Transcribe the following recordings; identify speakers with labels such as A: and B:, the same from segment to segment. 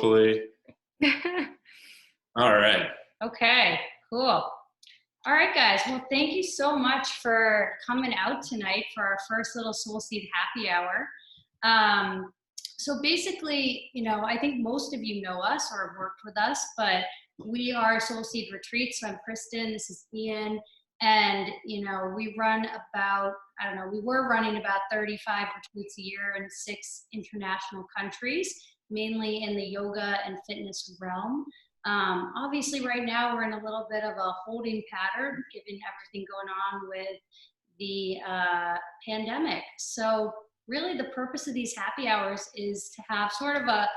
A: Hopefully. All right.
B: Okay, cool. All right, guys. Well, thank you so much for coming out tonight for our first little SolSeed happy hour. So basically, I think most of you know us or have worked with us, but we are SolSeed Retreats. So I'm Kristen, this is Ian, and we run about, we were running about 35 retreats a year in 6 international countries, mainly in the yoga and fitness realm. Obviously right now we're in a little bit of a holding pattern given everything going on with the pandemic. So really the purpose of these happy hours is to have sort of a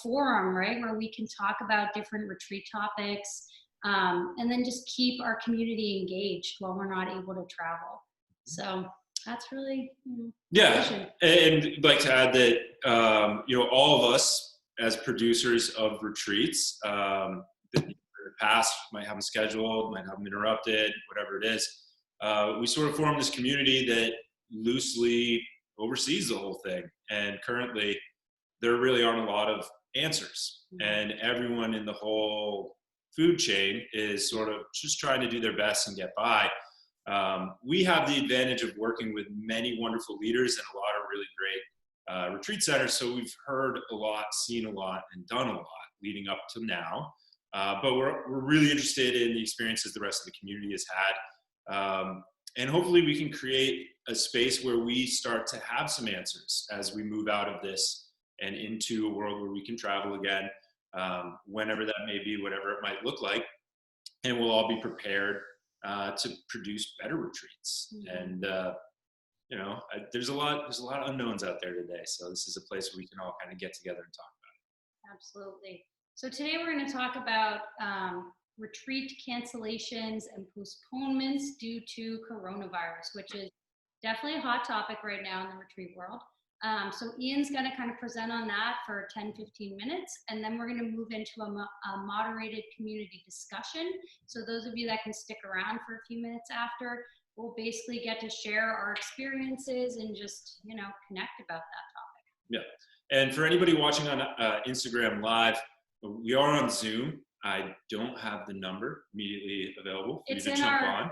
B: forum, right, where we can talk about different retreat topics, and then just keep our community engaged while we're not able to travel. So that's really
A: yeah. And I'd like to add that all of us as producers of retreats, that in the past might have them scheduled, might have them interrupted, whatever it is. We sort of form this community that loosely oversees the whole thing. And currently, there really aren't a lot of answers. And everyone in the whole food chain is sort of just trying to do their best and get by. We have the advantage of working with many wonderful leaders and a lot of really great retreat centers. So we've heard a lot, seen a lot, and done a lot leading up to now. But we're really interested in the experiences the rest of the community has had. And hopefully we can create a space where we start to have some answers as we move out of this and into a world where we can travel again, whenever that may be, whatever it might look like. And we'll all be prepared to produce better retreats. And there's a lot of unknowns out there today. So this is a place where we can all kind of get together and talk about it.
B: Absolutely. So today we're going to talk about retreat cancellations and postponements due to coronavirus, which is definitely a hot topic right now in the retreat world. So Ian's going to kind of present on that for 10-15 minutes, and then we're going to move into a moderated community discussion. So those of you that can stick around for a few minutes after, we'll basically get to share our experiences and just, connect about that topic.
A: Yeah. And for anybody watching on Instagram Live, we are on Zoom. I don't have the number immediately available for you to jump on.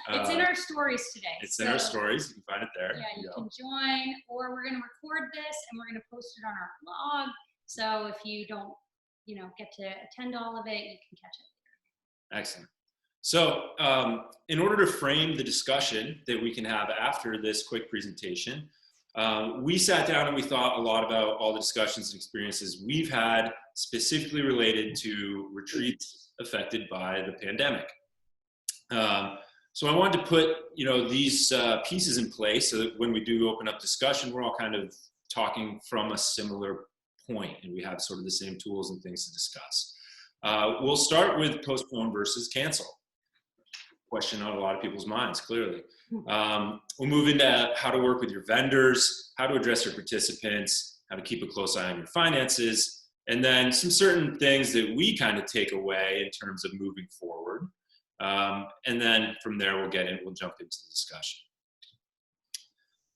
B: It's in our stories today.
A: It's in our stories. You can find it there.
B: Yeah, you can join, or we're going to record this and we're going to post it on our blog. So if you don't, get to attend all of it, you can catch it later.
A: Excellent. So in order to frame the discussion that we can have after this quick presentation, we sat down and we thought a lot about all the discussions and experiences we've had specifically related to retreats affected by the pandemic. So I wanted to put, these pieces in place so that when we do open up discussion, we're all kind of talking from a similar point and we have sort of the same tools and things to discuss. We'll start with postpone versus cancel. Question on a lot of people's minds, clearly. We'll move into how to work with your vendors, how to address your participants, how to keep a close eye on your finances, and then some certain things that we kind of take away in terms of moving forward. And then from there, we'll jump into the discussion.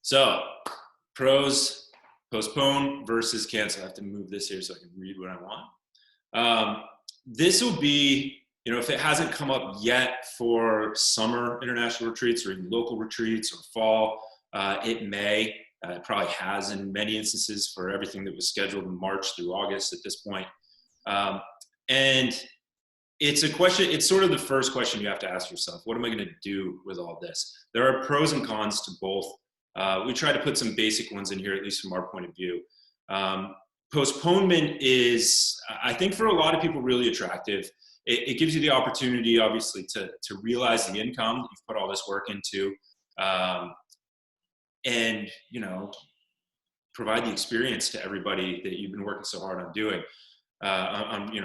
A: So, pros, postpone versus cancel. I have to move this here so I can read what I want. This will be, if it hasn't come up yet for summer international retreats or even local retreats or fall, it may. It probably has in many instances for everything that was scheduled in March through August at this point. And it's a question, it's sort of the first question you have to ask yourself. What am I going to do with all this? There are pros and cons to both. We try to put some basic ones in here, at least from our point of view. Postponement is, I think for a lot of people, really attractive. It gives you the opportunity, obviously, to realize the income that you've put all this work into, and provide the experience to everybody that you've been working so hard on doing,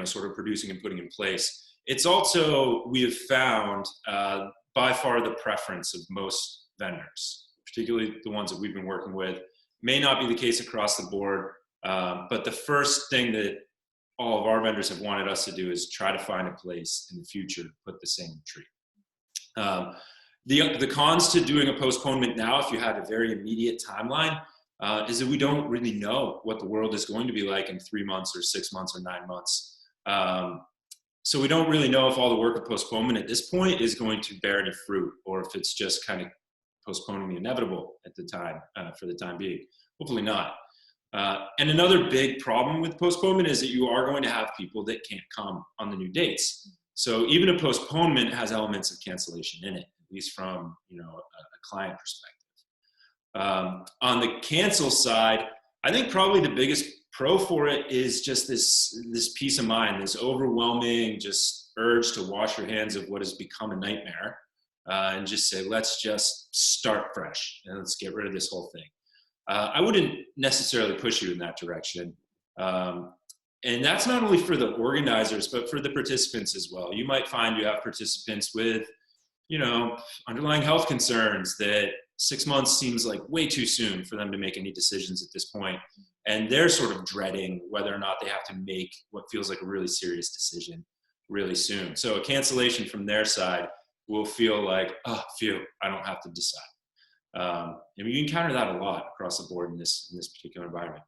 A: sort of producing and putting in place. It's also, we have found, by far the preference of most vendors, particularly the ones that we've been working with. May not be the case across the board, but the first thing that all of our vendors have wanted us to do is try to find a place in the future to put the same retreat. The cons to doing a postponement now, if you had a very immediate timeline, is that we don't really know what the world is going to be like in 3 months or 6 months or 9 months. So we don't really know if all the work of postponement at this point is going to bear any fruit, or if it's just kind of postponing the inevitable at the time, for the time being. Hopefully not. And another big problem with postponement is that you are going to have people that can't come on the new dates. So even a postponement has elements of cancellation in it, at least from a client perspective. On the cancel side, I think probably the biggest pro for it is just this peace of mind, this overwhelming just urge to wash your hands of what has become a nightmare, and just say, let's just start fresh and let's get rid of this whole thing. I wouldn't necessarily push you in that direction. And that's not only for the organizers, but for the participants as well. You might find you have participants with, underlying health concerns that 6 months seems like way too soon for them to make any decisions at this point. And they're sort of dreading whether or not they have to make what feels like a really serious decision really soon. So a cancellation from their side will feel like, oh, phew, I don't have to decide. And you encounter that a lot across the board in this particular environment.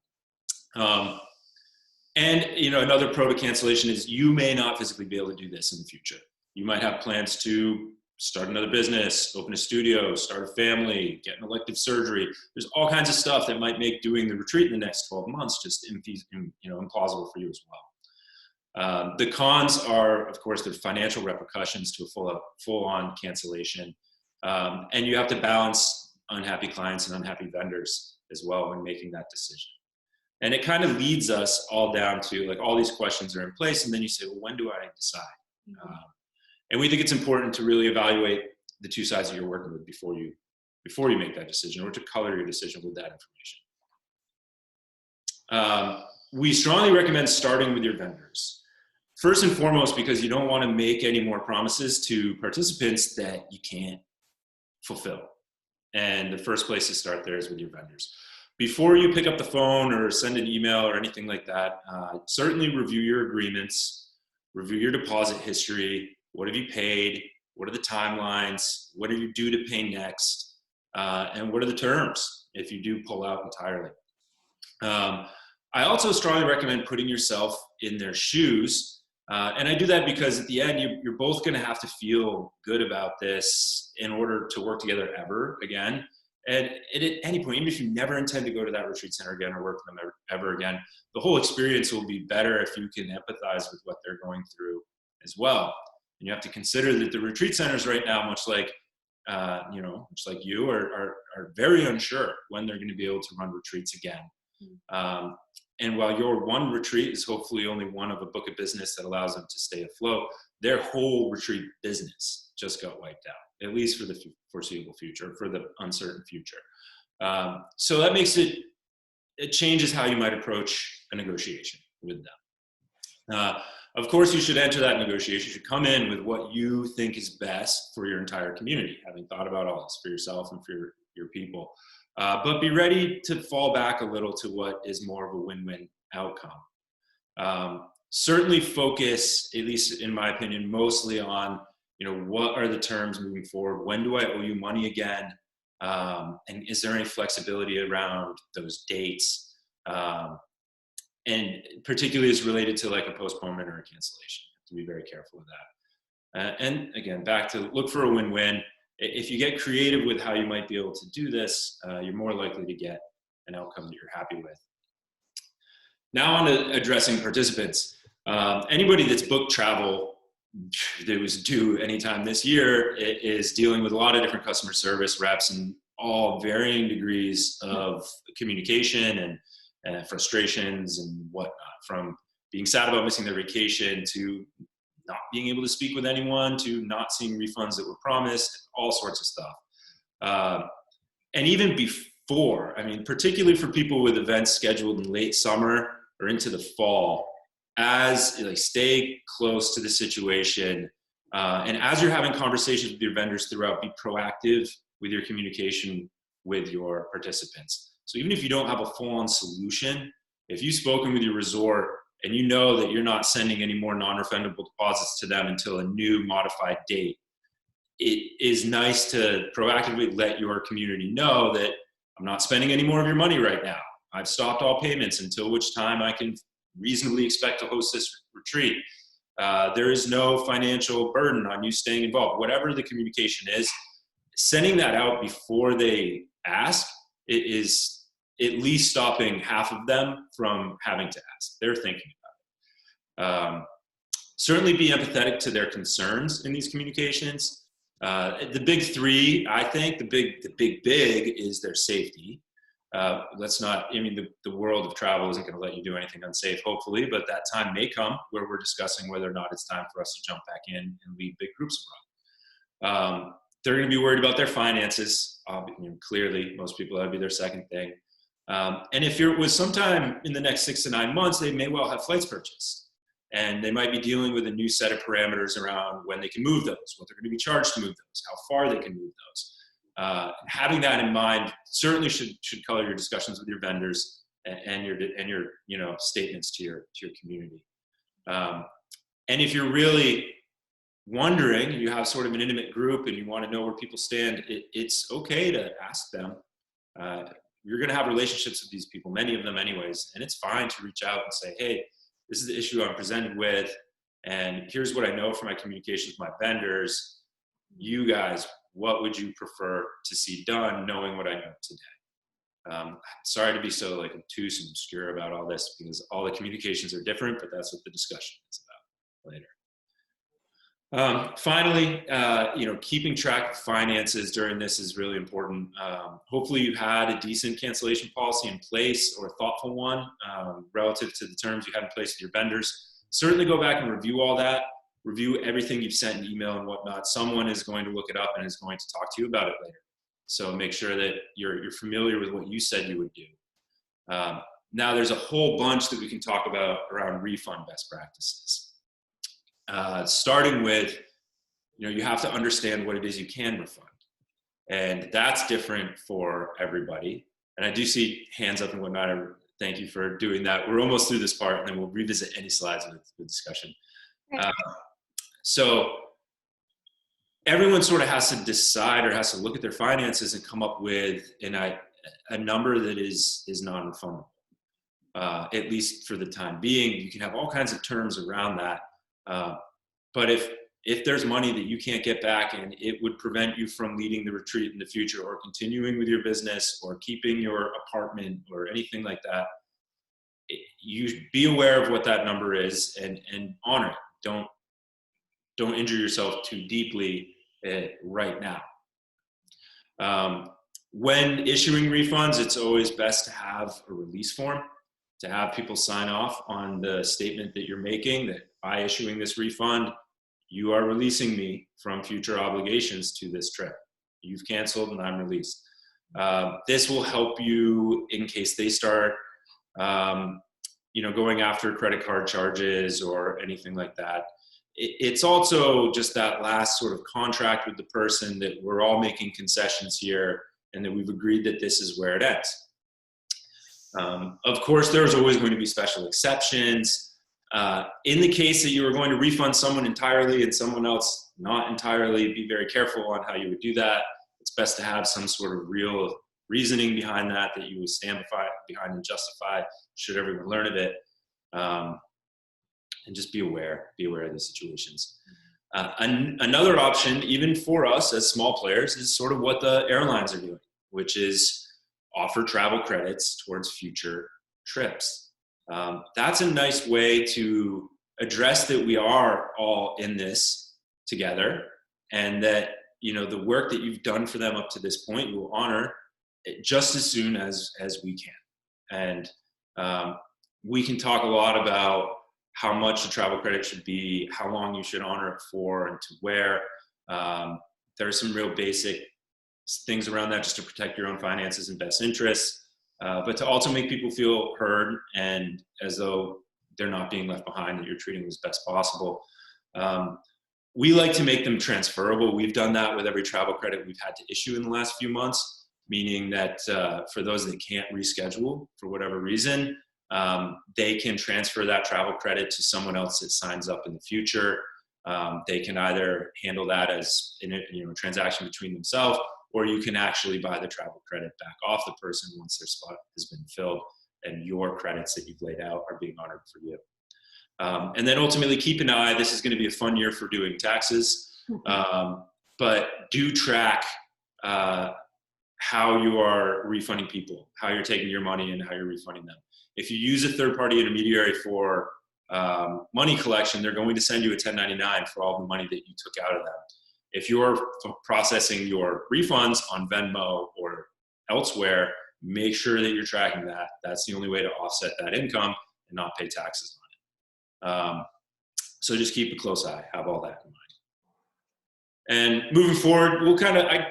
A: And another pro to cancellation is you may not physically be able to do this in the future. You might have plans to start another business, open a studio, start a family, get an elective surgery. There's all kinds of stuff that might make doing the retreat in the next 12 months just implausible for you as well. The cons are, of course, the financial repercussions to a full-on cancellation. And you have to balance unhappy clients and unhappy vendors as well when making that decision. And it kind of leads us all down to like all these questions are in place, and then you say, well, when do I decide? Mm-hmm. And we think it's important to really evaluate the two sides that you're working with before you make that decision, or to color your decision with that information. We strongly recommend starting with your vendors. First and foremost, because you don't want to make any more promises to participants that you can't fulfill. And the first place to start there is with your vendors. Before you pick up the phone or send an email or anything like that, certainly review your agreements, review your deposit history. What have you paid? What are the timelines? What are you due to pay next? And what are the terms if you do pull out entirely? I also strongly recommend putting yourself in their shoes. And I do that because at the end, you're both going to have to feel good about this in order to work together ever again. And at any point, even if you never intend to go to that retreat center again or work with them ever again, the whole experience will be better if you can empathize with what they're going through as well. And you have to consider that the retreat centers right now, much like you, are very unsure when they're going to be able to run retreats again. And while your one retreat is hopefully only one of a book of business that allows them to stay afloat, their whole retreat business just got wiped out, at least for the foreseeable future, for the uncertain future. So that makes it changes how you might approach a negotiation with them. Of course, you should enter that negotiation. You should come in with what you think is best for your entire community, having thought about all this for yourself and for your people. But be ready to fall back a little to what is more of a win-win outcome. Certainly focus, at least in my opinion, mostly on, what are the terms moving forward? When do I owe you money again? And is there any flexibility around those dates? And particularly as related to like a postponement or a cancellation. You have to be very careful of that. And again, back to look for a win-win. If you get creative with how you might be able to do this, you're more likely to get an outcome that you're happy with. Now on to addressing participants. Anybody that's booked travel that was due anytime this year is dealing with a lot of different customer service reps and all varying degrees of communication and frustrations and whatnot, from being sad about missing their vacation to not being able to speak with anyone, to not seeing refunds that were promised, all sorts of stuff. And even before, particularly for people with events scheduled in late summer or into the fall, stay close to the situation. And as you're having conversations with your vendors throughout, be proactive with your communication with your participants. So even if you don't have a full-on solution, if you've spoken with your resort and you know that you're not sending any more non-refundable deposits to them until a new modified date, it is nice to proactively let your community know that I'm not spending any more of your money right now. I've stopped all payments until which time I can reasonably expect to host this retreat. There is no financial burden on you staying involved. Whatever the communication is, sending that out before they ask, it is at least stopping half of them from having to ask. They're thinking about it. Certainly be empathetic to their concerns in these communications. The big three, I think, the big is their safety. Let's not, I mean, the world of travel isn't going to let you do anything unsafe, hopefully, but that time may come where we're discussing whether or not it's time for us to jump back in and lead big groups abroad. They're going to be worried about their finances. Clearly, most people, that'd be their second thing. And if it was sometime in the next 6 to 9 months, they may well have flights purchased. And they might be dealing with a new set of parameters around when they can move those, what they're going to be charged to move those, how far they can move those. Having that in mind certainly should color your discussions with your vendors and your statements to your community. And if you're really wondering, you have sort of an intimate group and you want to know where people stand, it's okay to ask them. You're going to have relationships with these people, many of them anyways, and it's fine to reach out and say, hey, this is the issue I'm presented with, and here's what I know from my communications with my vendors. You guys, what would you prefer to see done, knowing what I know today? Sorry to be so obtuse and obscure about all this, because all the communications are different, but that's what the discussion is about later. Finally, keeping track of finances during this is really important. Hopefully you've had a decent cancellation policy in place, or a thoughtful one, relative to the terms you have in place with your vendors. Certainly go back and review all that, review everything you've sent in email and whatnot. Someone is going to look it up and is going to talk to you about it later. So make sure that you're familiar with what you said you would do. Now there's a whole bunch that we can talk about around refund best practices. Starting with, you have to understand what it is you can refund. And that's different for everybody. And I do see hands up and whatnot. Thank you for doing that. We're almost through this part, and then we'll revisit any slides with the discussion. So everyone sort of has to decide, or has to look at their finances and come up with a number that is non-refundable, at least for the time being. You can have all kinds of terms around that. But if there's money that you can't get back and it would prevent you from leading the retreat in the future, or continuing with your business, or keeping your apartment, or anything like that, you be aware of what that number is and honor it. Don't injure yourself too deeply right now. When issuing refunds, it's always best to have a release form, to have people sign off on the statement that you're making, that by issuing this refund, you are releasing me from future obligations to this trip. You've canceled and I'm released. This will help you in case they start, going after credit card charges or anything like that. It's also just that last sort of contract with the person that we're all making concessions here, and that we've agreed that this is where it ends. Of course, there's always going to be special exceptions. In the case that you were going to refund someone entirely and someone else not entirely, be very careful on how you would do that. It's best to have some sort of real reasoning behind that you would stand behind and justify, should everyone learn of it. And just be aware of the situations. Another option, even for us as small players, is sort of what the airlines are doing, which is offer travel credits towards future trips. That's a nice way to address that we are all in this together, and that the work that you've done for them up to this point, you will honor it just as soon as we can. And we can talk a lot about how much a travel credit should be, how long you should honor it for, and to where. There are some real basic things around that just to protect your own finances and best interests, but to also make people feel heard and as though they're not being left behind, that you're treating them as best possible. We like to make them transferable. We've done that with every travel credit we've had to issue in the last few months, meaning that for those that can't reschedule for whatever reason, they can transfer that travel credit to someone else that signs up in the future. They can either handle that as a transaction between themselves, or you can actually buy the travel credit back off the person once their spot has been filled and your credits that you've laid out are being honored for you. And then ultimately keep an eye. This is going to be a fun year for doing taxes, but do track how you are refunding people, how you're taking your money and how you're refunding them. If you use a third-party intermediary for money collection, they're going to send you a 1099 for all the money that you took out of them. If you're processing your refunds on Venmo or elsewhere, make sure that you're tracking that. That's the only way to offset that income and not pay taxes on it. So just keep a close eye, have all that in mind. And moving forward, we'll kind of, I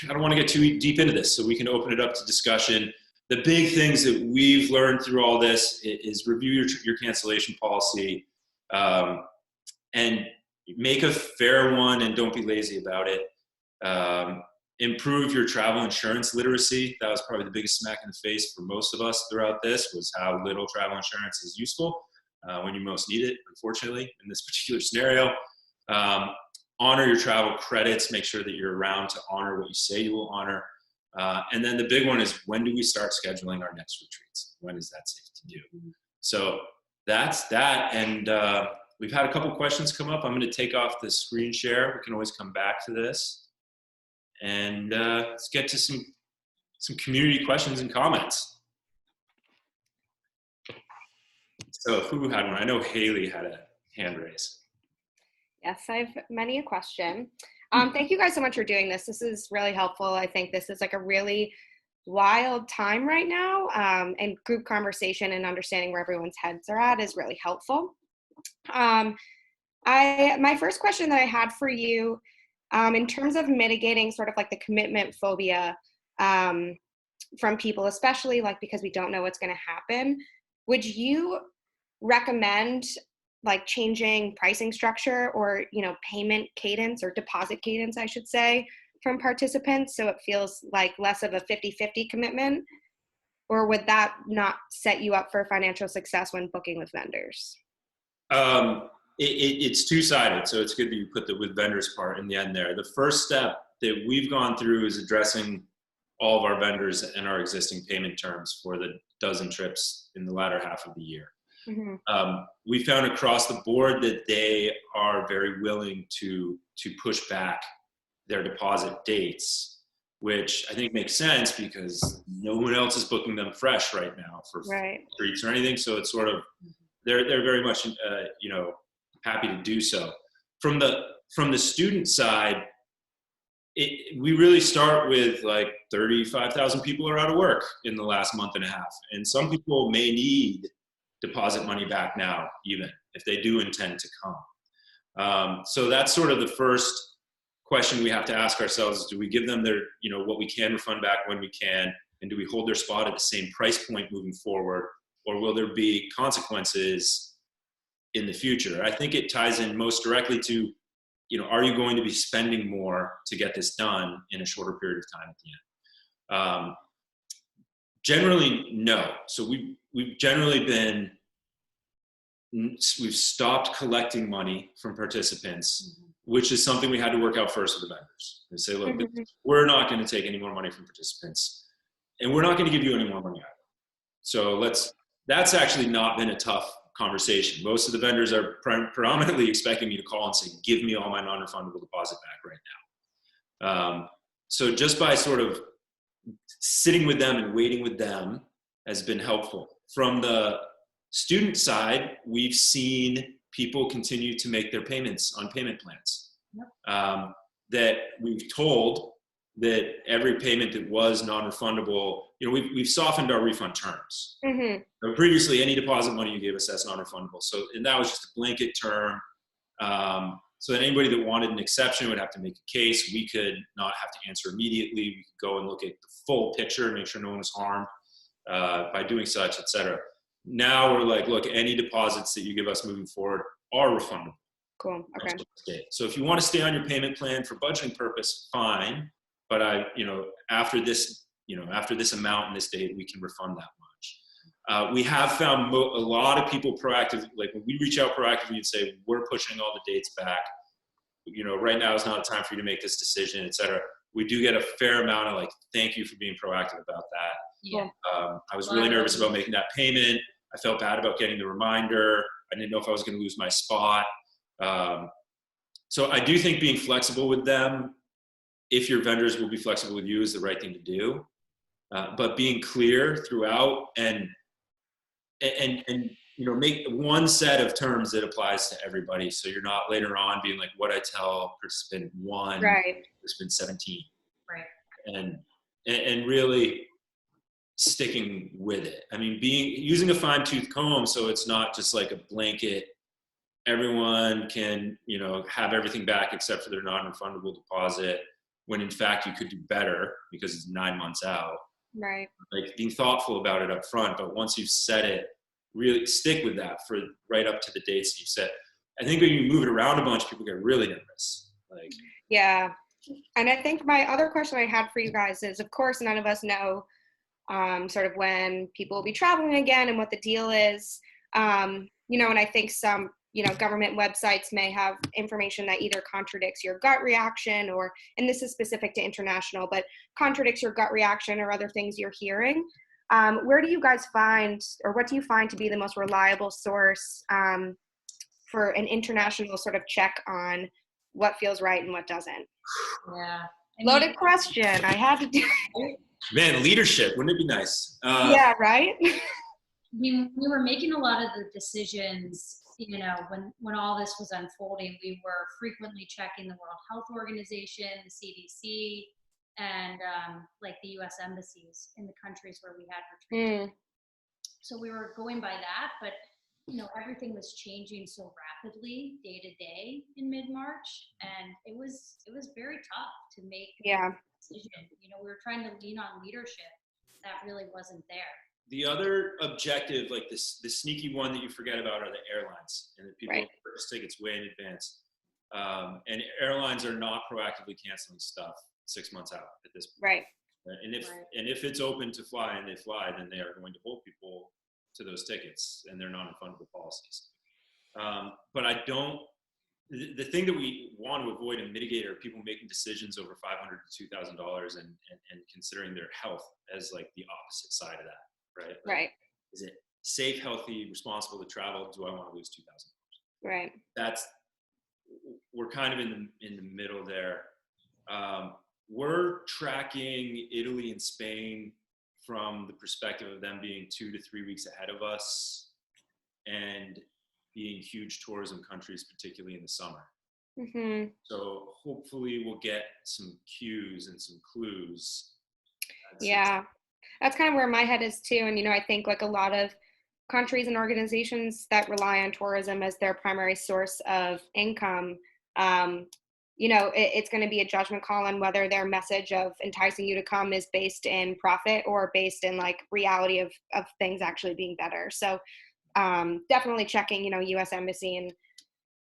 A: don't want to get too deep into this, so we can open it up to discussion. The big things that we've learned through all this is review your cancellation policy, and make a fair one and don't be lazy about it. Improve your travel insurance literacy. That was probably the biggest smack in the face for most of us throughout this, was how little travel insurance is useful when you most need it, unfortunately, in this particular scenario. Honor your travel credits. Make sure that you're around to honor what you say you will honor. And then the big one is, when do we start scheduling our next retreats? When is that safe to do? So that's that. And we've had a couple questions come up. I'm going to take off the screen share. We can always come back to this. And let's get to some community questions and comments. So who had one? I know Haley had a hand raise.
C: Yes, I have many a question. Thank you guys so much for doing this. This is really helpful. I think this is like a really wild time right now, and group conversation and understanding where everyone's heads are at is really helpful. My first question that I had for you, in terms of mitigating sort of like the commitment phobia from people, especially like because we don't know what's going to happen, would you recommend like changing pricing structure or, payment cadence or deposit cadence, I should say, from participants, so it feels like less of a 50-50 commitment? Or would that not set you up for financial success when booking with vendors?
A: It's two-sided, so it's good that you put the with vendors part in the end there. The first step that we've gone through is addressing all of our vendors and our existing payment terms for the dozen trips in the latter half of the year. Mm-hmm. We found across the board that they are very willing to push back their deposit dates, which I think makes sense because no one else is booking them fresh right now for retreats or anything. So it's sort of, they're very much happy to do so. From the student side, we really start with like 35,000 people are out of work in the last month and a half, and some people may need deposit money back now, even if they do intend to come. So that's sort of the first question we have to ask ourselves is, do we give them their, what we can refund back when we can, and do we hold their spot at the same price point moving forward, or will there be consequences in the future? I think it ties in most directly to, are you going to be spending more to get this done in a shorter period of time at the end? Generally, no. So we've generally we've stopped collecting money from participants, which is something we had to work out first with the vendors and say, look, we're not going to take any more money from participants, and we're not going to give you any more money either. So that's actually not been a tough conversation. Most of the vendors are predominantly expecting me to call and say, give me all my non-refundable deposit back right now. So just by sort of sitting with them and waiting with them has been helpful. From the student side, we've seen people continue to make their payments on payment plans. Yep. That we've told that every payment that was non-refundable, we've softened our refund terms. Mm-hmm. So previously, any deposit money you gave us, that's non-refundable. So, and that was just a blanket term. So that anybody that wanted an exception would have to make a case. We could not have to answer immediately. We could go and look at the full picture and make sure no one was harmed by doing such, et cetera. Now we're like, look, any deposits that you give us moving forward are refundable.
C: Cool. Okay.
A: So if you want to stay on your payment plan for budgeting purpose, fine. But after this amount and this date, we can refund that much. We have found a lot of people proactively, like when we reach out proactively and say, we're pushing all the dates back, right now is not a time for you to make this decision, et cetera. we do get a fair amount of like, thank you for being proactive about that.
B: Yeah.
A: I was really nervous about making that payment. I felt bad about getting the reminder. I didn't know if I was going to lose my spot. So I do think being flexible with them, if your vendors will be flexible with you, is the right thing to do. But being clear throughout and make one set of terms that applies to everybody. So you're not later on being like, what I tell participant 1,
C: Right.
A: participant 17.
B: Right.
A: And really sticking with it. I mean, using a fine-tooth comb, so it's not just like a blanket, everyone can, have everything back except for their non-refundable deposit, when in fact you could do better because it's 9 months out.
C: Right.
A: Like being thoughtful about it up front, but once you've set it, really stick with that for right up to the dates that you set. I think when you move it around a bunch, people get really nervous.
C: Yeah. And I think my other question I had for you guys is, of course, none of us know sort of when people will be traveling again and what the deal is. And I think some, government websites may have information that either contradicts your gut reaction and this is specific to international, but contradicts your gut reaction or other things you're hearing. Where do you guys find, or what do you find to be the most reliable source for an international sort of check on what feels right and what doesn't?
B: Yeah.
C: Loaded question. I had to do it.
A: Man, leadership, wouldn't it be nice?
C: Yeah, right?
B: We were making a lot of the decisions, when all this was unfolding. We were frequently checking the World Health Organization, the CDC, and like the U.S. embassies in the countries where we had retreats. So we were going by that, but everything was changing so rapidly day to day in mid-March, and it was very tough to make a decision. We were trying to lean on leadership that really wasn't there.
A: The other objective, like the sneaky one that you forget about, are the airlines, and that people purchase tickets way in advance. And airlines are not proactively canceling stuff 6 months out at this point. Right. And if it's open to fly and they fly, then they are going to hold people to those tickets and their non-refundable policies. But the thing that we want to avoid and mitigate are people making decisions over $500 to $2,000 and considering their health as like the opposite side of that. Right. Right. Is it safe, healthy, responsible to travel? Do I want to lose $2,000? Right. We're kind of in the middle there. We're tracking Italy and Spain from the perspective of them being 2 to 3 weeks ahead of us and being huge tourism countries, particularly in the summer. Mm-hmm. So hopefully we'll get some cues and some clues.
C: That's kind of where my head is too. And, I think like a lot of countries and organizations that rely on tourism as their primary source of income, it's going to be a judgment call on whether their message of enticing you to come is based in profit or based in like reality of things actually being better. So definitely checking, U.S. Embassy and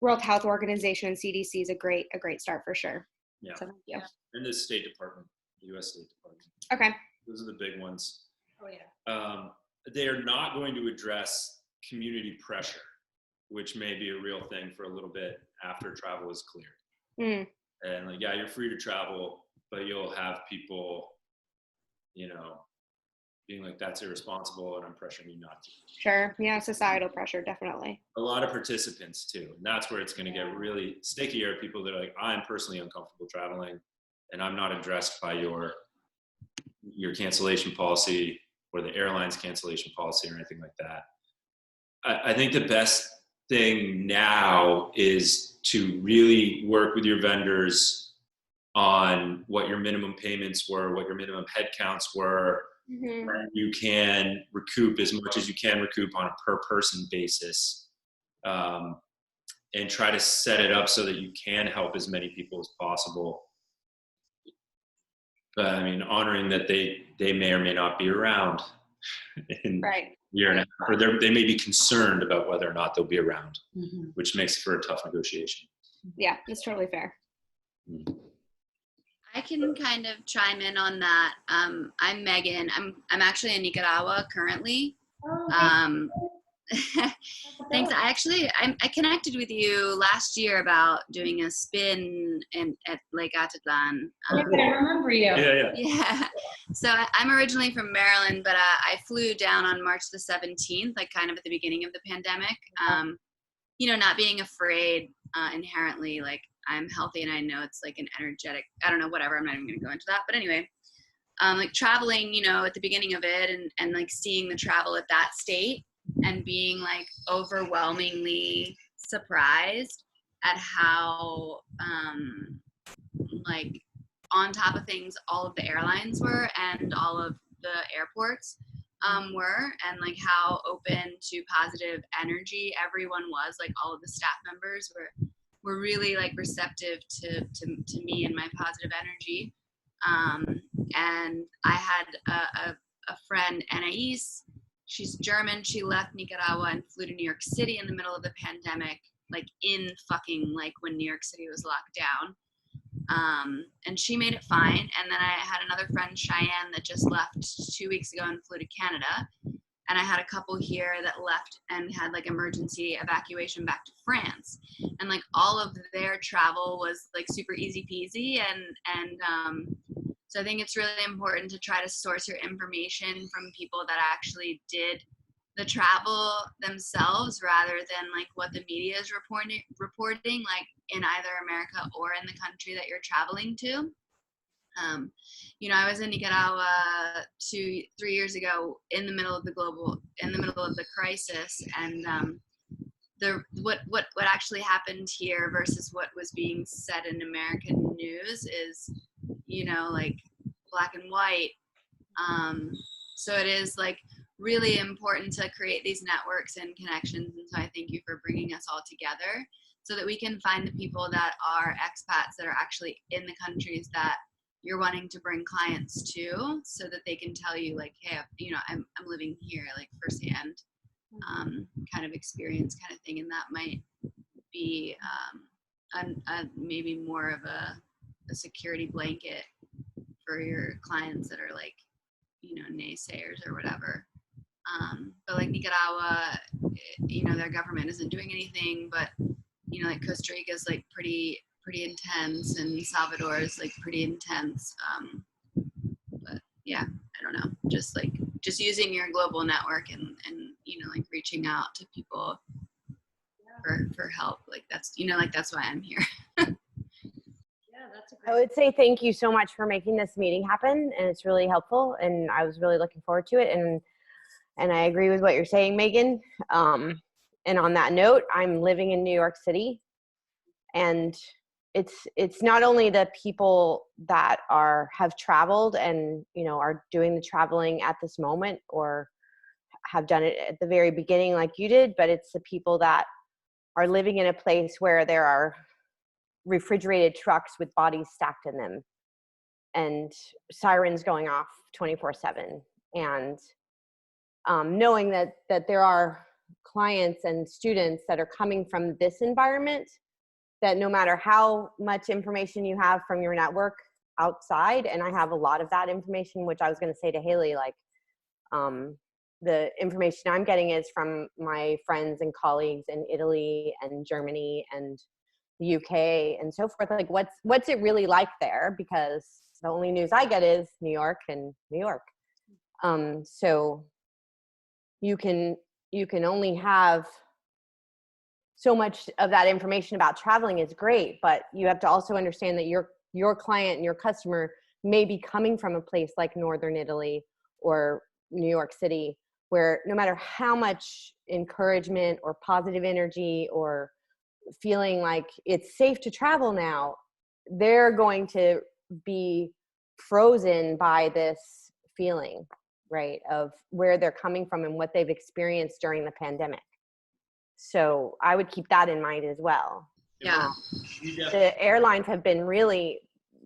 C: World Health Organization and CDC is a great start for sure.
A: Yeah.
C: So thank you.
A: And the State Department, the U.S. State Department.
C: Okay.
A: Those are the big ones.
B: Oh, yeah.
A: They are not going to address community pressure, which may be a real thing for a little bit after travel is cleared. And like, you're free to travel, but you'll have people, being like, that's irresponsible and I'm pressuring you not to.
C: Sure. Yeah. Societal pressure, definitely.
A: A lot of participants too. And that's where it's going to get really sticky, are people that are like, I'm personally uncomfortable traveling and I'm not addressed by your cancellation policy or the airline's cancellation policy or anything like that. I think the best thing now is to really work with your vendors on what your minimum payments were, what your minimum head counts were. Mm-hmm. When you can recoup as much as you can recoup on a per person basis, and try to set it up so that you can help as many people as possible. I mean, honoring that they may or may not be around in a year and a half, or they may be concerned about whether or not they'll be around, which makes for a tough negotiation.
C: Yeah, that's totally fair.
D: I can kind of chime in on that. I'm Megan. I'm actually in Nicaragua currently. Thanks. I connected with you last year about doing a spin at Lake Atitlan.
B: I remember you.
A: Yeah.
D: Yeah. So I'm originally from Maryland, but I flew down on March the 17th, like kind of at the beginning of the pandemic. Not being afraid inherently, like I'm healthy and I know it's like an energetic, I don't know, whatever. I'm not even going to go into that. But anyway, like traveling, at the beginning of it and like seeing the travel at that state and being like overwhelmingly surprised at how like on top of things all of the airlines were and all of the airports were, and like how open to positive energy everyone was. Like all of the staff members were really like receptive to me and my positive energy. And I had a friend, Anais. She's German. She left Nicaragua and flew to New York City in the middle of the pandemic, like in fucking like when New York City was locked down. And she made it fine. And then I had another friend, Cheyenne, that just left 2 weeks ago and flew to Canada. And I had a couple here that left and had like emergency evacuation back to France. And like all of their travel was like super easy peasy. And so I think it's really important to try to source your information from people that actually did the travel themselves rather than like what the media is reporting like in either America or in the country that you're traveling to. I was in Nicaragua 3 years ago in the middle of the crisis, and what actually happened here versus what was being said in American news is, like black and white. So it is like really important to create these networks and connections. And so I thank you for bringing us all together so that we can find the people that are expats that are actually in the countries that you're wanting to bring clients to, so that they can tell you like, hey, I'm living here, like firsthand kind of experience kind of thing. And that might be maybe more of a security blanket for your clients that are like, naysayers or whatever. But like Nicaragua, their government isn't doing anything, but like Costa Rica is like pretty intense, and Salvador is like pretty intense. But yeah, I don't know, just using your global network and like reaching out to people for help. Like that's that's why I'm here.
E: I would say thank you so much for making this meeting happen, and it's really helpful, and I was really looking forward to it, and I agree with what you're saying, Megan. And on that note, I'm living in New York City, and it's not only the people that have traveled and are doing the traveling at this moment or have done it at the very beginning like you did, but it's the people that are living in a place where there are refrigerated trucks with bodies stacked in them and sirens going off 24/7, and knowing that there are clients and students that are coming from this environment, that no matter how much information you have from your network outside, and I have a lot of that information, which I was going to say to Haley, like the information I'm getting is from my friends and colleagues in Italy and Germany and the UK and so forth. Like what's it really like there? Because the only news I get is New York and New York. So you can only have so much of that information about traveling is great, but you have to also understand that your client and your customer may be coming from a place like Northern Italy or New York City, where no matter how much encouragement or positive energy or feeling like it's safe to travel now, they're going to be frozen by this feeling, right, of where they're coming from and what they've experienced during the pandemic. So I would keep that in mind as well.
D: Yeah.
E: The airlines have been really,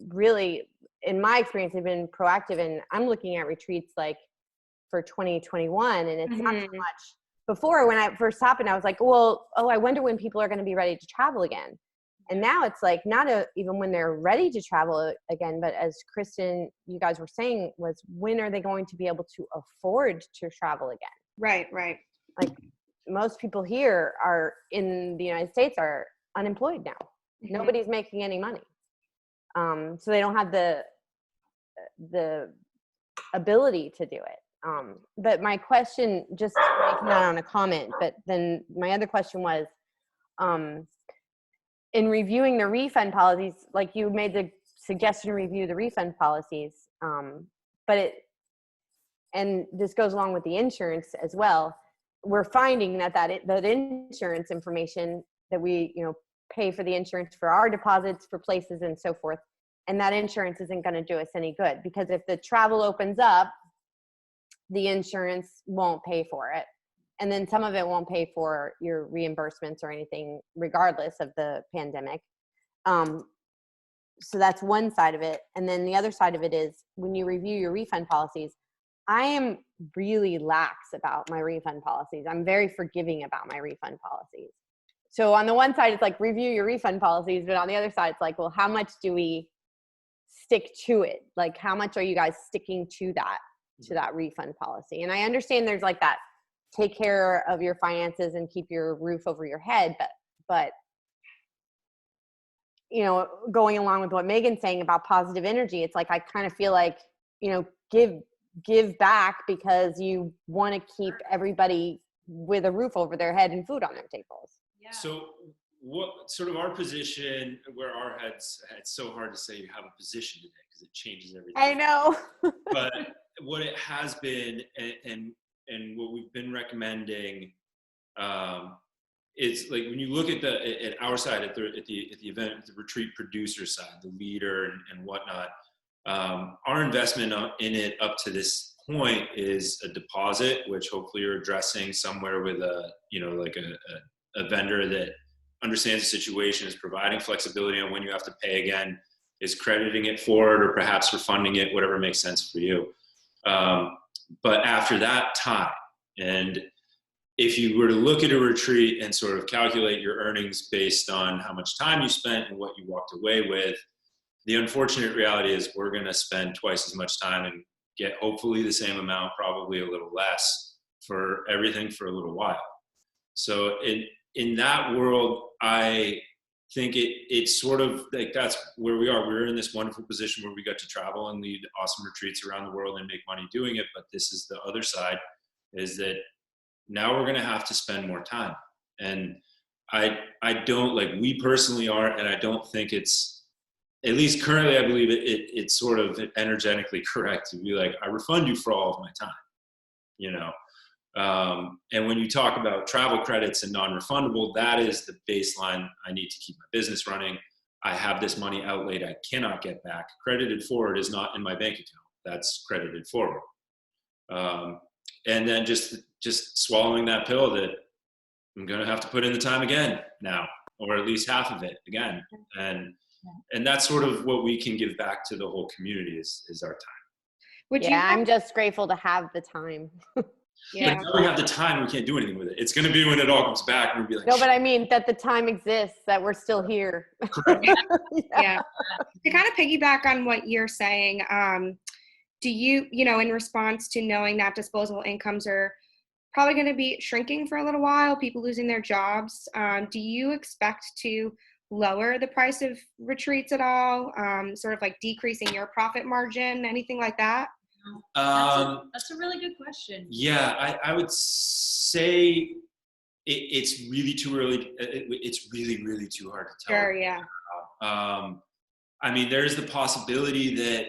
E: really, in my experience, they've been proactive, and I'm looking at retreats like for 2021, and it's not so much. Before, when I first happened, I was like, I wonder when people are going to be ready to travel again. And now it's like not even when they're ready to travel again, but as Kristen, you guys were saying, was when are they going to be able to afford to travel again?
C: Right.
E: Like most people here are in the United States are unemployed now.
C: Mhm.
E: Nobody's making any money. So they don't have the ability to do it. But my question, just making that on a comment, but then my other question was, in reviewing the refund policies, like you made the suggestion to review the refund policies, and this goes along with the insurance as well. We're finding that insurance information that we, pay for the insurance for our deposits for places and so forth, and that insurance isn't going to do us any good, because if the travel opens up, the insurance won't pay for it. And then some of it won't pay for your reimbursements or anything, regardless of the pandemic. So that's one side of it. And then the other side of it is when you review your refund policies, I am really lax about my refund policies. I'm very forgiving about my refund policies. So on the one side, it's like review your refund policies, but on the other side, it's like, well, how much do we stick to it? Like, how much are you guys sticking to that refund policy? And I understand there's like that take care of your finances and keep your roof over your head, but going along with what Megan's saying about positive energy, it's like I kind of feel like, give back because you want to keep everybody with a roof over their head and food on their tables.
B: Yeah.
A: So what sort of our position, where our heads, it's so hard to say you have a position today because it changes every day.
E: I know.
A: But what it has been, and what we've been recommending, is like when you look at our side, at the event, the retreat producer side, the leader and whatnot, our investment in it up to this point is a deposit, which hopefully you're addressing somewhere with a vendor that understands the situation, is providing flexibility on when you have to pay again, is crediting it forward or perhaps refunding it, whatever makes sense for you. But after that time, and if you were to look at a retreat and sort of calculate your earnings based on how much time you spent and what you walked away with, the unfortunate reality is we're going to spend twice as much time and get hopefully the same amount, probably a little less, for everything for a little while. So in that world, I think it's sort of like that's where we are. We're in this wonderful position where we got to travel and lead awesome retreats around the world and make money doing it. But this is the other side, is that now we're going to have to spend more time. And I don't, like, we personally aren't, and I don't think it's, at least currently, I believe it's sort of energetically correct to be like, I refund you for all of my time, and when you talk about travel credits and non-refundable, that is the baseline. I need to keep my business running. I have this money outlaid I cannot get back. Credited forward is not in my bank account. That's credited forward. And then just swallowing that pill that I'm going to have to put in the time again now, or at least half of it again. And that's sort of what we can give back to the whole community is our time.
E: I'm just grateful to have the time.
C: Yeah.
A: But now we have the time, we can't do anything with it. It's going to be when it all comes back, and we'll be like,
E: no, but I mean that the time exists, that we're still here.
C: Yeah. To kind of piggyback on what you're saying, do you, in response to knowing that disposable incomes are probably going to be shrinking for a little while, people losing their jobs, do you expect to lower the price of retreats at all? Sort of like decreasing your profit margin, anything like that?
B: That's a really good question.
A: Yeah, I would say it's really too early. It's really, really too hard to tell.
C: Sure, yeah.
A: I mean, there's the possibility that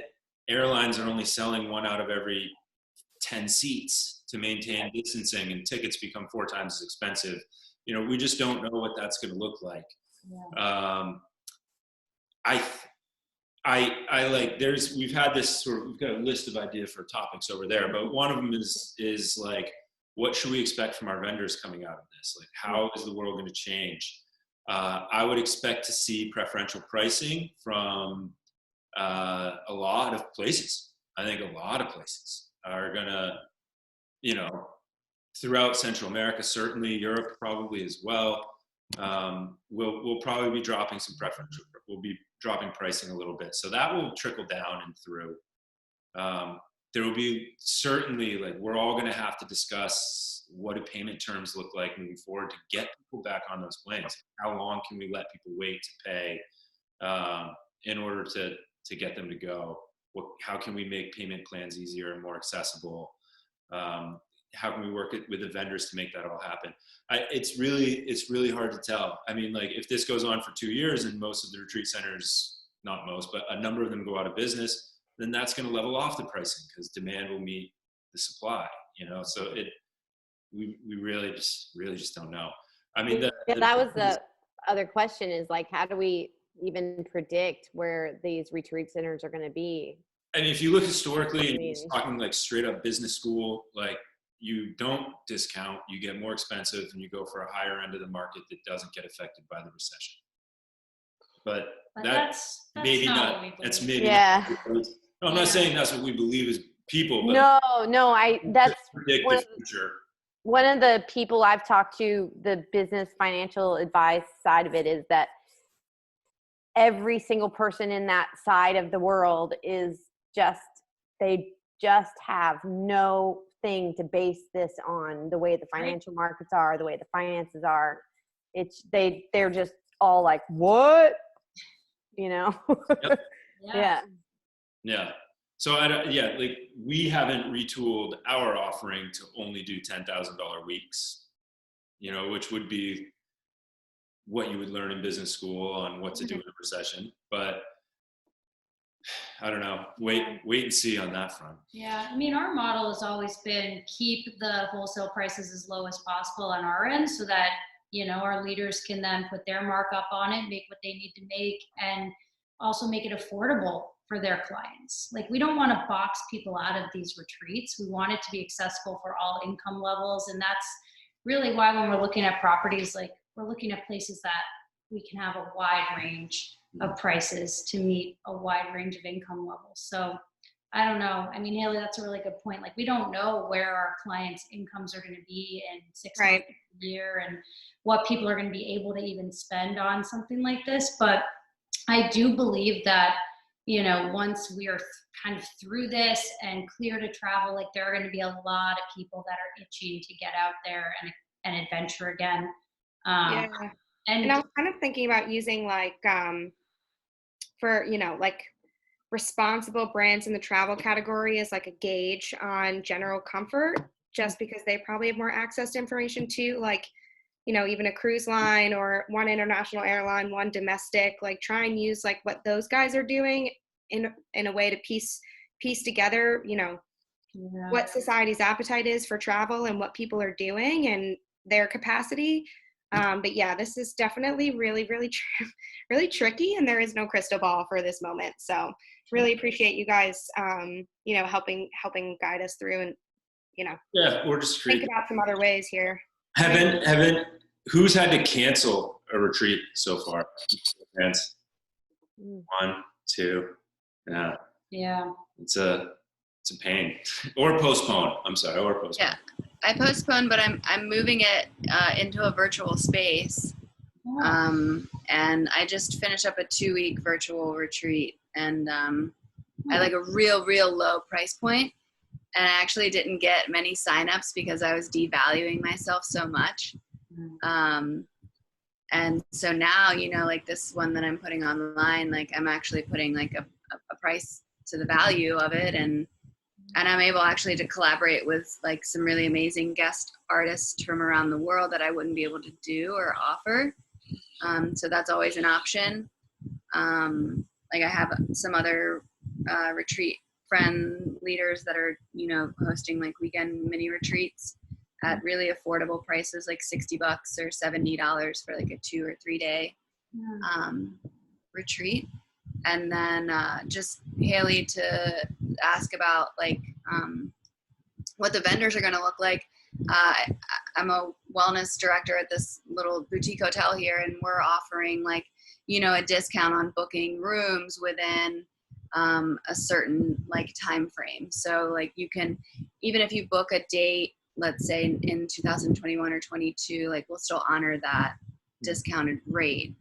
A: airlines are only selling 1 out of every 10 seats to maintain distancing, and tickets become 4 times as expensive. We just don't know what that's going to look like. Yeah. I like, we've got a list of ideas for topics over there, but one of them is like, what should we expect from our vendors coming out of this? Like, how is the world going to change? I would expect to see preferential pricing from a lot of places. I think a lot of places are going to, throughout Central America, certainly Europe probably as well. We'll probably be dropping some preferential. We'll be dropping pricing a little bit, so that will trickle down and through. there will be certainly, like, we're all going to have to discuss what do payment terms look like moving forward to get people back on those plans. How long can we let people wait to pay in order to get them to go? How can we make payment plans easier and more accessible? How can we work with the vendors to make that all happen? It's really hard to tell. I mean, like, if this goes on for 2 years and most of the retreat centers, not most, but a number of them go out of business, then that's going to level off the pricing because demand will meet the supply, so we really just don't know. I mean,
E: that was the other question, is like, how do we even predict where these retreat centers are going to be?
A: I mean, if you look historically, and it's talking like straight up business school, like, you don't discount, you get more expensive, and you go for a higher end of the market that doesn't get affected by the recession. But that's maybe not. That's maybe
E: yeah.
A: Not, no, I'm not saying that's what we believe as people. But
E: that's
A: predict the future.
E: One of the people I've talked to, the business financial advice side of it, is that every single person in that side of the world is they just have no thing to base this on, the way the financial markets are, the way the finances are. They're just all like, what?
A: Yep.
E: Yeah.
A: So like, we haven't retooled our offering to only do $10,000 weeks, which would be what you would learn in business school on what to do in a recession. But I don't know. Wait and see on that front.
B: Yeah, I mean, our model has always been keep the wholesale prices as low as possible on our end, so that our leaders can then put their markup on it, make what they need to make, and also make it affordable for their clients. Like, we don't want to box people out of these retreats. We want it to be accessible for all income levels, and that's really why when we're looking at properties, like, we're looking at places that we can have a wide range of prices to meet a wide range of income levels. So I don't know. I mean, Haley, that's a really good point. Like, we don't know where our clients' incomes are going to be in 6 months, a year, and what people are going to be able to even spend on something like this. But I do believe that, once we are kind of through this and clear to travel, like, there are going to be a lot of people that are itching to get out there and adventure again. And
C: I was kind of thinking about using, like, for, like, responsible brands in the travel category as, like, a gauge on general comfort, just because they probably have more access to information too. Like, even a cruise line or one international airline, one domestic, like, try and use, like, what those guys are doing in a way to piece together, what society's appetite is for travel and what people are doing and their capacity. But yeah, this is definitely really, really, really tricky, and there is no crystal ball for this moment. So really appreciate you guys, helping guide us through, and,
A: we're just
C: think about some other ways here.
A: Who's had to cancel a retreat so far? Friends? 1, 2.
B: Yeah.
A: It's a pain. Or postpone. I'm sorry. Or postpone.
D: Yeah. I postponed, but I'm moving it into a virtual space. And I just finished up a 2-week virtual retreat, and I like a real low price point. And I actually didn't get many signups because I was devaluing myself so much. And so now, like this one that I'm putting online, like, I'm actually putting like a price to the value of it. And I'm able actually to collaborate with, like, some really amazing guest artists from around the world that I wouldn't be able to do or offer. So that's always an option. Like, I have some other retreat friend leaders that are, hosting, like, weekend mini retreats at really affordable prices, like $60 or $70 for, like, a 2 or 3 day retreat. And then just Haley to ask about, like, what the vendors are going to look like. I'm a wellness director at this little boutique hotel here, and we're offering, like, a discount on booking rooms within a certain, like, time frame. So, like, you can, even if you book a date, let's say in 2021 or 22, like, we'll still honor that discounted rate.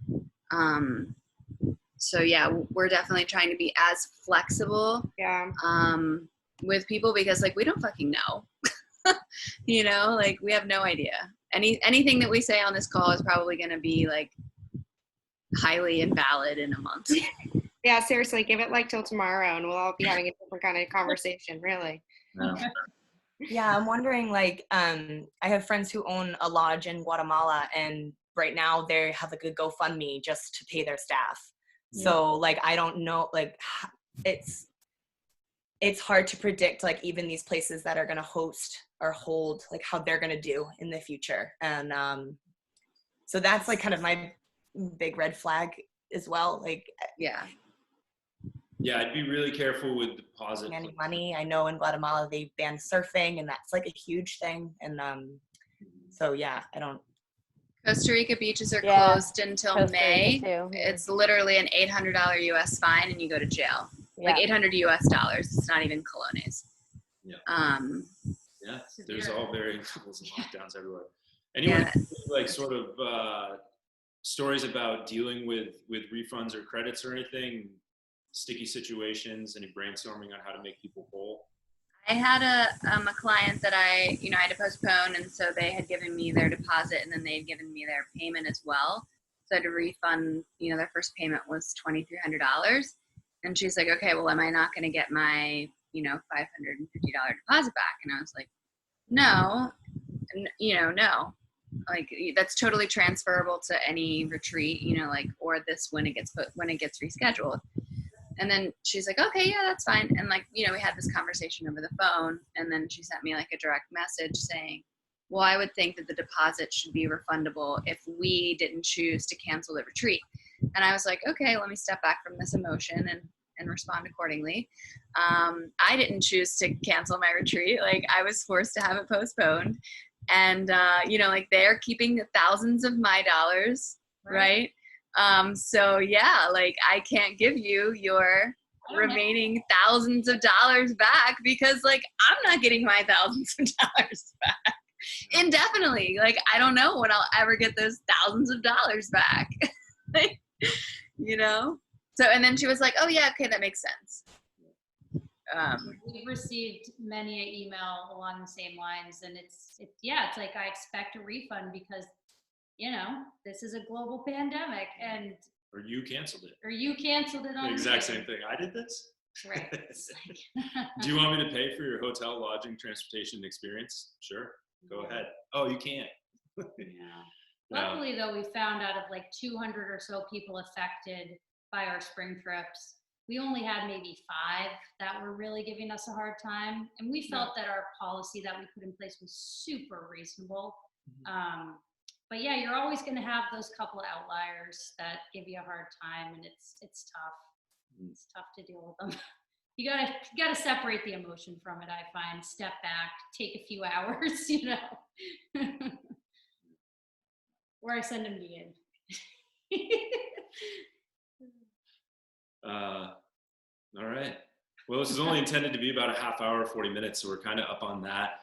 D: So yeah, we're definitely trying to be as flexible with people because like we don't fucking know. You know, like we have no idea. Anything that we say on this call is probably going to be like highly invalid in a month.
C: Yeah, seriously, give it like till tomorrow and we'll all be having a different kind of conversation, really.
A: No.
F: Yeah, I'm wondering, like, I have friends who own a lodge in Guatemala, and right now they have like a GoFundMe just to pay their staff. So like, I don't know, like, it's hard to predict, like, even these places that are going to host or hold, like, how they're going to do in the future. And so that's like kind of my big red flag as well. Like,
D: Yeah.
A: Yeah, I'd be really careful with deposit.
F: any money. I know in Guatemala they banned surfing, and that's like a huge thing. And so yeah, I don't.
D: Costa Rica beaches are
E: Yeah,
D: closed until
E: Costa Rica
D: May.
E: too.
D: It's literally an $800 US fine and you go to jail.
E: Yeah.
D: Like $800 US. It's not even colones.
A: Yeah.
D: Yeah.
A: There's all varying levels of lockdowns everywhere. Anyone like sort of stories about dealing with refunds or credits or anything, sticky situations, any brainstorming on how to make people whole?
D: I had a client that I had to postpone, and so they had given me their deposit, and then they had given me their payment as well. So I had to refund. Their first payment was $2,300, and she's like, "Okay, well, am I not going to get my $550 deposit back?" And I was like, "No, no. Like that's totally transferable to any retreat, or this when it gets rescheduled." And then she's like, "Okay, yeah, that's fine." And like, we had this conversation over the phone, and then she sent me like a direct message saying, "Well, I would think that the deposit should be refundable if we didn't choose to cancel the retreat." And I was like, "Okay, let me step back from this emotion and respond accordingly." I didn't choose to cancel my retreat. Like I was forced to have it postponed. And, like they're keeping thousands of my dollars, right? So yeah, like I can't give you your remaining thousands of dollars back because like I'm not getting my thousands of dollars back indefinitely. Like I don't know when I'll ever get those thousands of dollars back. So and then she was like, "Oh yeah, okay, that makes sense."
B: We've received many an email along the same lines, and it's like I expect a refund because this is a global pandemic,
A: Or you canceled it.
B: On
A: The exact same thing. I did this.
B: Right. It's like,
A: Do you want me to pay for your hotel, lodging, transportation experience? Sure. Go ahead. Oh, you can't.
B: yeah. Luckily, though, we found out of like 200 or so people affected by our spring trips, we only had maybe 5 that were really giving us a hard time. And we felt that our policy that we put in place was super reasonable. But yeah, you're always going to have those couple of outliers that give you a hard time, and it's tough. It's tough to deal with them. You gotta separate the emotion from it, I find. Step back, take a few hours, Or I send them to you.
A: All right. Well, this is only intended to be about a half hour, 40 minutes, so we're kind of up on that.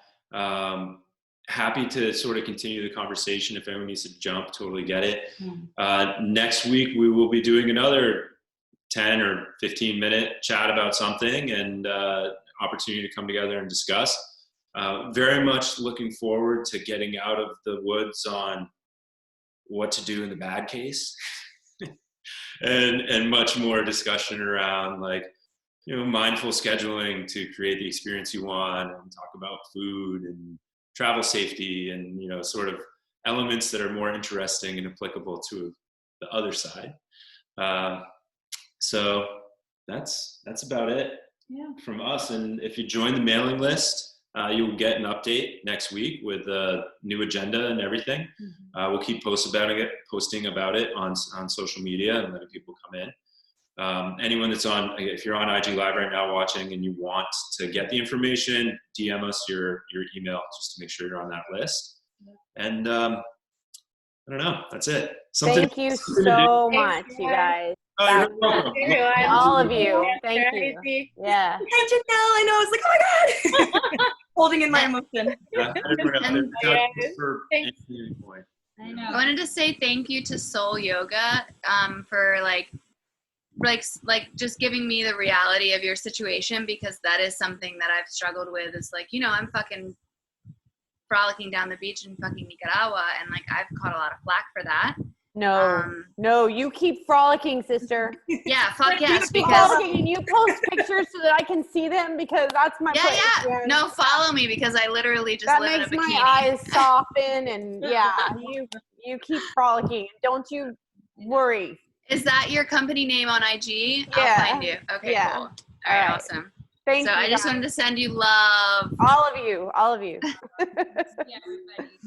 A: Happy to sort of continue the conversation. If anyone needs to jump, totally get it. Next week, we will be doing another 10 or 15 minute chat about something and opportunity to come together and discuss. Very much looking forward to getting out of the woods on what to do in the bad case and much more discussion around like, mindful scheduling to create the experience you want, and talk about food and travel safety and, sort of elements that are more interesting and applicable to the other side. So that's about it from us. And if you join the mailing list, you'll get an update next week with a new agenda and everything. We'll keep posting about it on social media and letting people come in. Anyone that's if you're on IG Live right now watching and you want to get the information, DM us your email just to make sure you're on that list. And I don't know, that's it.
E: Thank you so much, you guys.
A: Oh, you're welcome.
E: All of you. Thank you. Yeah.
F: Attention now. I know. I was like, oh my God. Holding in my emotion.
B: I know.
D: I wanted to say thank you to Soul Yoga for like like just giving me the reality of your situation, because that is something that I've struggled with. Is like, you know, I'm fucking frolicking down the beach in fucking Nicaragua, and like I've caught a lot of flack for that.
E: No, you keep frolicking, sister.
D: Yeah, fuck yes,
E: Keep
D: because
E: frolicking, and you post pictures so that I can see them, because that's my place.
D: yeah. No, follow me, because I literally just
E: That
D: live in a
E: makes
D: bikini.
E: my eyes soften, and yeah, you keep frolicking. Don't you worry.
D: Is that your company name on IG?
E: Yeah.
D: I'll find you. Okay,
E: Yeah.
D: cool. All right,
E: right.
D: awesome.
E: Thank
D: So
E: you.
D: I just wanted to send you love.
E: all of you.
B: Yeah, everybody.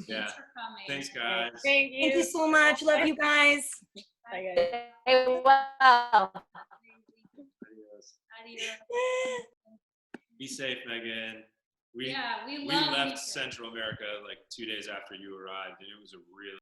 A: Yeah.
B: Thanks for coming.
A: Thanks, guys.
E: Thank
F: Thank you so much. Love you guys.
B: Bye.
E: Stay well.
A: Adios.
B: Adios.
A: Be safe, Megan. We
B: Yeah, we
A: we
B: love
A: left
B: each other.
A: Central America like 2 days after you arrived, and it was a really